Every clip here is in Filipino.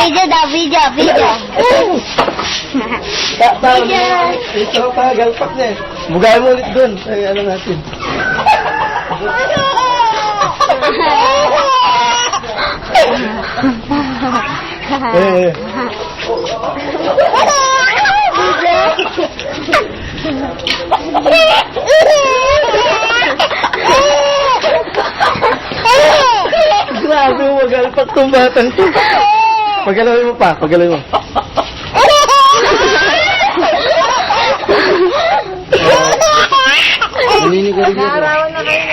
Video daw, video. Ito pa, galpak na eh. Mugahin mo ulit doon. Ay, ano natin. Eh. Grabe, magalpak tong batang to. Pagalawin mo pa, pagalawin mo. Nini ko rin dito. Naarawan na kayo.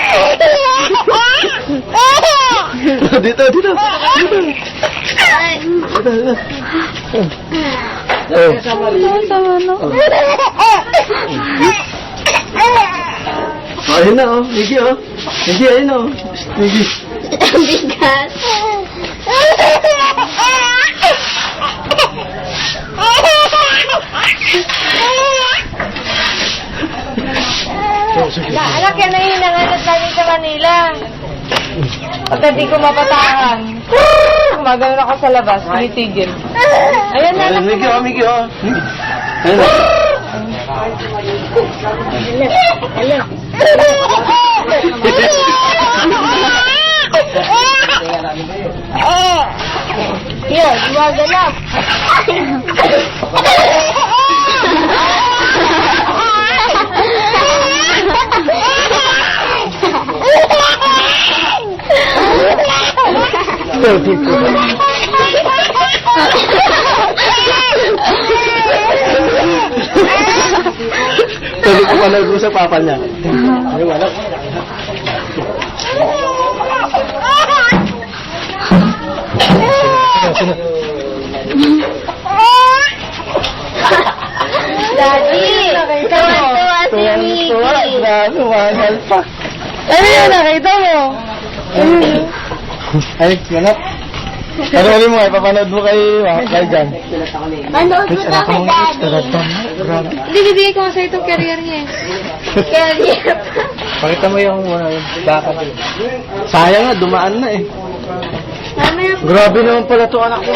Dito. Dito. Ayun na oh, Miggy oh. Miggy, ayun oh. Miggy. Bigat. Anak, yan na yung nanganap namin sa Manila. Pagka di ko mapatahan. Gumagano ako sa labas, tinitigil. Ayan na, Ayun, Miggy oh, Miggy oh. Ayun oh. Yun, gumagalap. Sabi ko pa nag sa papa niya. Ayun, anak. Daddy, tuwa si Miggy. Grabe, mahal pa. ano yun, nakita mo? Ay, manap. Panoodin mo, papanood mo kay Jan. Manood mo na kay Daddy. Hindi, bibigay ko sa itong career niya eh. Career. Pakita mo yung baka. Sayang na, dumaan na eh. Mamaya Grabe naman pala to anak ko.